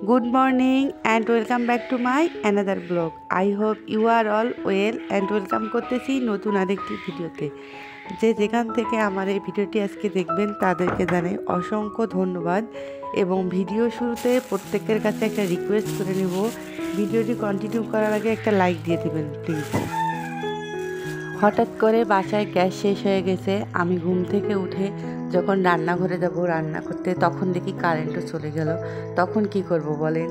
Good morning and welcome back to my another vlog. I hope you are all well and welcome করতেছি নতুন আরেকটি ভিডিওতে। যে যেখান থেকে আমার এই ভিডিওটি আজকে দেখবেন তাদেরকে জানাই অসংখ্য ধন্যবাদ এবং ভিডিও শুরুতে প্রত্যেকের কাছে একটা রিকোয়েস্ট করে নেব, ভিডিওটি কন্টিনিউ করার আগে একটা লাইক দিয়ে দিবেন প্লিজ। হঠাৎ করে বাসায় গ্যাস শেষ হয়ে গেছে। আমি ঘুম থেকে উঠে যখন রান্নাঘরে যাব রান্না করতে, তখন দেখি কারেন্টও চলে গেল। তখন কি করব বলেন?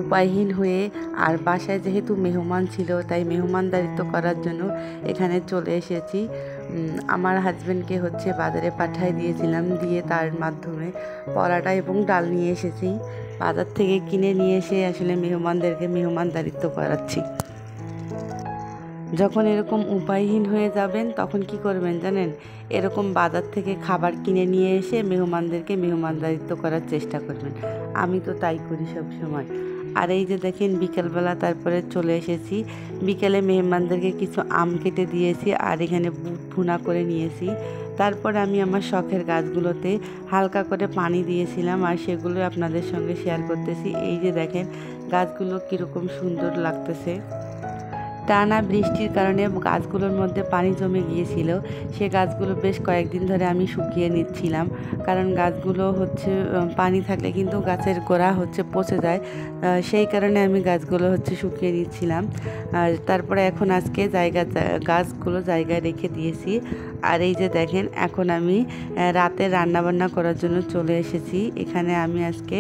উপায়হীন হয়ে, আর বাসায় যেহেতু মেহমান ছিল তাই মেহমানদারিত্ব করার জন্য এখানে চলে এসেছি। আমার হাজব্যান্ডকে বাজারে পাঠিয়ে দিয়েছিলাম, দিয়ে তার মাধ্যমে পরাটা এবং ডাল নিয়ে এসেছি। বাজার থেকে কিনে নিয়ে এসে আসলে মেহমানদেরকে মেহমানদারিত্ব করাচ্ছি। যখন এরকম উপায়হীন হয়ে যাবেন তখন কি করবেন জানেন? এরকম বাজার থেকে খাবার কিনে নিয়ে এসে মেহমানদেরকে মেহমানদারিত্ব করার চেষ্টা করবেন। আমি তো তাই করি সব সময়। আর এই যে দেখেন বিকেলবেলা তারপরে চলে এসেছি। বিকেলে মেহমানদেরকে কিছু আম কেটে দিয়েছি আর এখানে বুট ভুনা করে নিয়েছি। তারপর আমি আমার শখের গাছগুলোতে হালকা করে পানি দিয়েছিলাম আর সেগুলো আপনাদের সঙ্গে শেয়ার করতেছি। এই যে দেখেন গাছগুলো কীরকম সুন্দর লাগতেছে। টানা বৃষ্টির কারণে গাছগুলোর মধ্যে পানি জমে গিয়েছিল। সে গাছগুলো বেশ কয়েকদিন ধরে আমি শুকিয়ে নিচ্ছিলাম, কারণ গাছগুলো পানি থাকলে কিন্তু গাছের গোড়া পচে যায়। সেই কারণে আমি গাছগুলো শুকিয়ে নিচ্ছিলাম। আর তারপরে এখন আজকে গাছগুলো জায়গায় রেখে দিয়েছি। আর এই যে দেখেন এখন আমি রাতে রান্নাবান্না করার জন্য চলে এসেছি। এখানে আমি আজকে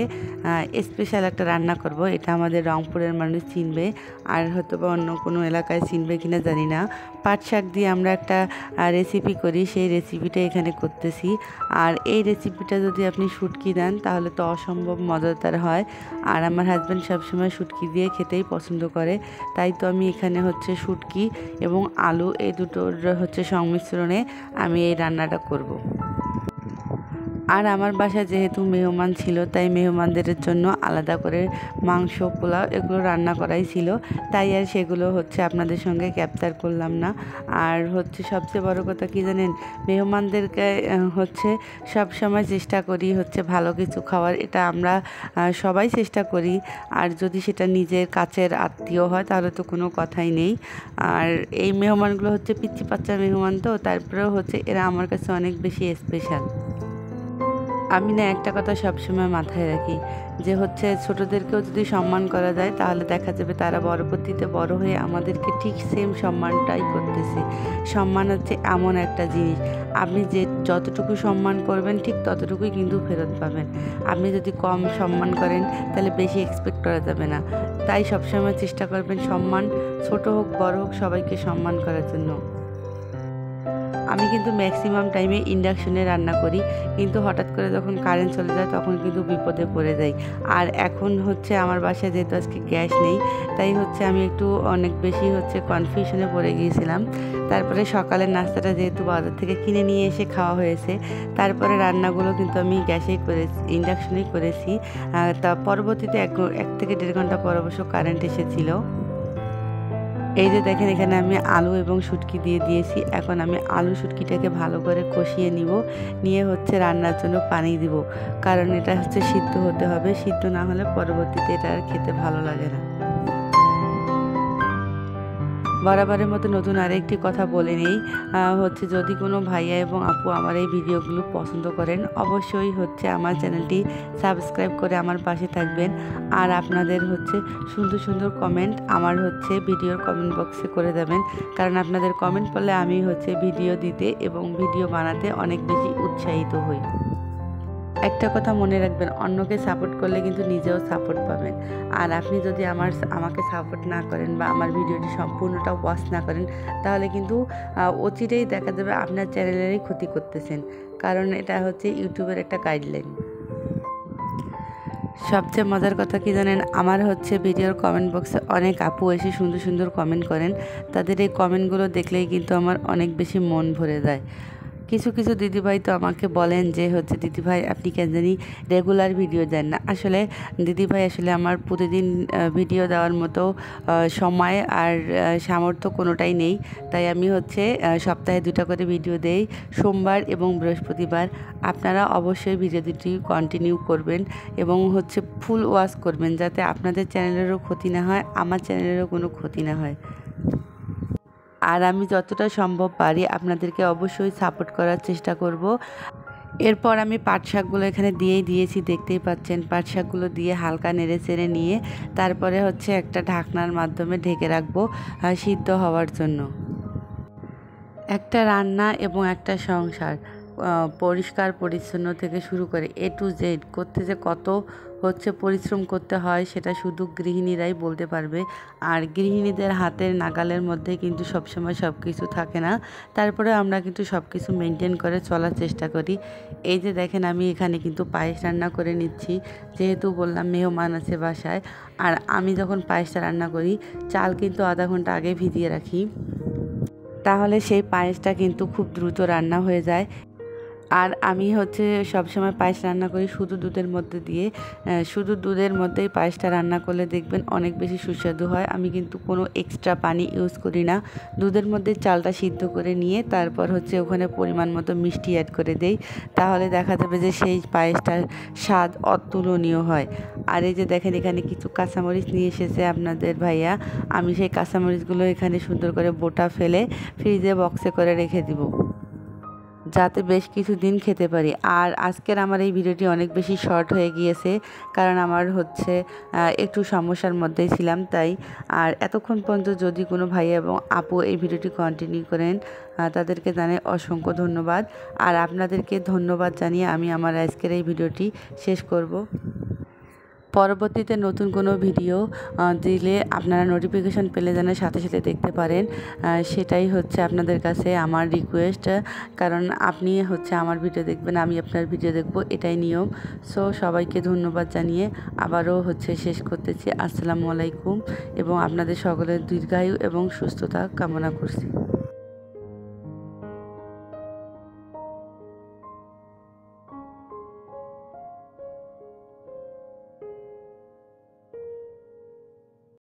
স্পেশাল একটা রান্না করব। এটা আমাদের রংপুরের মানুষ চিনবে, আর হয়তো বা অন্য কোনো এলাকায় চিনবে কিনা জানি না। পাট শাক দিয়ে আমরা একটা রেসিপি করি, সেই রেসিপিটা এখানে করতেছি। আর এই রেসিপিটা যদি আপনি শুটকি দেন তাহলে তো অসম্ভব মজাদার হয়। আর আমার হাজব্যান্ড সবসময় শুটকি দিয়ে খেতেই পছন্দ করে, তাই তো আমি এখানে শুটকি এবং আলু এই দুটোর সংমিশ্রণে আমি এই রান্নাটা করব। আর আমার বাসায় যেহেতু মেহমান ছিল তাই মেহমানদের জন্য আলাদা করে মাংস, পোলাও এগুলো রান্না করাই ছিল, তাই আর সেগুলো আপনাদের সঙ্গে ক্যাপচার করলাম না। আর সবচেয়ে বড় কথা কি জানেন, মেহমানদেরকে সব সময় চেষ্টা করি ভালো কিছু খাওয়ার। এটা আমরা সবাই চেষ্টা করি। আর যদি সেটা নিজের কাছের আত্মীয় হয় তাহলে তো কোনো কথাই নেই। আর এই মেহমানগুলো পিচ্চি বাচ্চা মেহমান, তো তারপরেও এরা আমার কাছে অনেক বেশি স্পেশাল। আমি না একটা কথা সবসময় মাথায় রাখি যে ছোটোদেরকেও যদি সম্মান করা যায় তাহলে দেখা যাবে তারা পরবর্তীতে বড় হয়ে আমাদেরকে ঠিক সেম সম্মানটাই করতেছে। সম্মান এমন একটা জিনিস, আপনি যতটুকু সম্মান করবেন ঠিক ততটুকুই কিন্তু ফেরত পাবেন। আপনি যদি কম সম্মান করেন তাহলে বেশি এক্সপেক্ট করা যাবে না। তাই সবসময় চেষ্টা করবেন সম্মান, ছোট হোক বড় হোক, সবাইকে সম্মান করার জন্য। আমি কিন্তু ম্যাক্সিমাম টাইমে ইন্ডাকশনে রান্না করি, কিন্তু হঠাৎ করে যখন কারেন্ট চলে যায় তখন কিন্তু বিপদে পড়ে যাই। আর এখন আমার বাসায় যেহেতু আজকে গ্যাস নেই, তাই আমি একটু অনেক বেশি কনফিউশনে পড়ে গিয়েছিলাম। তারপরে সকালের নাস্তাটা যেহেতু বাজার থেকে কিনে নিয়ে এসে খাওয়া হয়েছে, তারপরে রান্নাগুলো কিন্তু আমি গ্যাসেই করেছি, ইন্ডাকশনেই করেছি। তা পরবর্তীতে 1 থেকে 1.5 ঘন্টা পর অবশ্য কারেন্ট এসেছিল। এই যে দেখেন এখানে আমি আলু এবং শুটকি দিয়ে দিয়েছি। এখন আমি আলু শুটকিটাকে ভালো করে কষিয়ে নিয়ে রান্নার জন্য পানি দিব, কারণ এটা সিদ্ধ হতে হবে। সিদ্ধ না হলে পরবর্তীতে এটা আর খেতে ভালো লাগে না। বরাবরের মতো নতুন আরেকটি কথা বলে নেই, যদি কোনো ভাইয়া এবং আপু আমার এই ভিডিওগুলো পছন্দ করেন অবশ্যই আমার চ্যানেলটি সাবস্ক্রাইব করে আমার পাশে থাকবেন। আর আপনাদের সুন্দর সুন্দর কমেন্ট আমার ভিডিওর কমেন্ট বক্সে করে দেবেন, কারণ আপনাদের কমেন্ট পড়লে আমি ভিডিও দিতে এবং ভিডিও বানাতে অনেক বেশি উৎসাহিত হই। একটা কথা মনে রাখবেন, অন্যকে সাপোর্ট করলে কিন্তু নিজেও সাপোর্ট পাবেন। আর আপনি যদি আমাকে সাপোর্ট না করেন বা আমার ভিডিওটি সম্পূর্ণটা ওয়াচ না করেন তাহলে কিন্তু অচিরেই দেখা যাবে আপনার চ্যানেলেরই ক্ষতি করতেছেন, কারণ এটা ইউটিউবের একটা গাইডলাইন। সবচেয়ে মজার কথা কি জানেন, আমার ভিডিওর কমেন্ট বক্সে অনেক আপু এসে সুন্দর সুন্দর কমেন্ট করেন। তাদের এই কমেন্টগুলো দেখলেই কিন্তু আমার অনেক বেশি মন ভরে যায়। কিছু কিছু দিদিভাই তো আমাকে বলেন যে হচ্ছে দিদিভাই আপনি কেন জানি রেগুলার ভিডিও দেন না। আসলে দিদিভাই আসলে আমার প্রতিদিন ভিডিও দেওয়ার মতো সময় আর সামর্থ্য কোনোটাই নেই। তাই আমি হচ্ছে সপ্তাহে 2টা করে ভিডিও দেই, সোমবার এবং বৃহস্পতিবার। আপনারা অবশ্যই ভিডিও দুটি কন্টিনিউ করবেন এবং হচ্ছে ফুল ওয়াচ করবেন, যাতে আপনাদের চ্যানেলেরও ক্ষতি না হয়, আমার চ্যানেলেরও কোনো ক্ষতি না হয়। আর আমি যতটা সম্ভব পারি আপনাদেরকে অবশ্যই সাপোর্ট করার চেষ্টা করব। এরপর আমি পাট শাকগুলো এখানে দিয়েছি, দেখতেই পাচ্ছেন। পাট শাকগুলো দিয়ে হালকা নেড়ে চেড়ে নিয়ে তারপরে হচ্ছে একটা ঢাকনার মাধ্যমে ঢেকে রাখবো সিদ্ধ হওয়ার জন্য। একটা রান্না এবং একটা সংসার পরিষ্কার পরিচ্ছন্ন থেকে শুরু করে A to Z করতে যে কত হচ্ছে পরিশ্রম করতে হয় সেটা শুধু গৃহিণীরাই বলতে পারবে। আর গৃহিণীদের হাতের নাগালের মধ্যে কিন্তু সবসময় সব কিছু থাকে না, তারপরে আমরা কিন্তু সব কিছু মেনটেন করে চলার চেষ্টা করি। এই যে দেখেন আমি এখানে কিন্তু পায়েস রান্না করে নিচ্ছি, যেহেতু বললাম মেহমান আছে বাসায়। আর আমি যখন পায়েসটা রান্না করি চাল কিন্তু আধা ঘন্টা আগে ভিজিয়ে রাখি, তাহলে সেই পায়েসটা কিন্তু খুব দ্রুত রান্না হয়ে যায়। আর আমি হচ্ছে সবসময় পায়েস রান্না করি শুধু দুধের মধ্যে দিয়ে, শুধু দুধের মধ্যেই পায়েসটা রান্না করলে দেখবেন অনেক বেশি সুস্বাদু হয়। আমি কিন্তু কোনো এক্সট্রা পানি ইউজ করি না। দুধের মধ্যে চালটা সিদ্ধ করে নিয়ে তারপর হচ্ছে ওখানে পরিমাণ মতো মিষ্টি অ্যাড করে দেই, তাহলে দেখা যাবে যে সেই পায়েসটার স্বাদ অতুলনীয় হয়। আর এই যে দেখেন এখানে কিছু কাঁচামরিচ নিয়ে এসেছে আপনাদের ভাইয়া, আমি সেই কাঁচামরিচগুলো এখানে সুন্দর করে বোটা ফেলে ফ্রিজে বক্সে করে রেখে দিব, যাতে বেশ কিছু দিন খেতে পারি। আর আজকের আমার এই ভিডিওটি অনেক বেশি শর্ট হয়ে গিয়েছে, কারণ আমার হচ্ছে একটু সমস্যার মধ্যেই ছিলাম তাই। আর এতক্ষণ পর্যন্ত যদি কোনো ভাই এবং আপু এই ভিডিওটি কন্টিনিউ করেন তাদেরকে জানাই অসংখ্য ধন্যবাদ। আর আপনাদেরকে ধন্যবাদ জানিয়ে আমি আমার আজকের এই ভিডিওটি শেষ করব। পরবর্তীতে নতুন কোনো ভিডিও দিলে আপনারা নোটিফিকেশন পেলে যেন সাথে সাথে দেখতে পারেন, সেটাই হচ্ছে আপনাদের কাছে আমার রিকোয়েস্ট। কারণ আপনি হচ্ছে আমার ভিডিও দেখবেন, আমি আপনার ভিডিও দেখব, এটাই নিয়ম। সো সবাইকে ধন্যবাদ জানিয়ে আবারও হচ্ছে শেষ করতেছি। আসসালামু আলাইকুম এবং আপনাদের সকলের দীর্ঘায়ু এবং সুস্থতা কামনা করছি।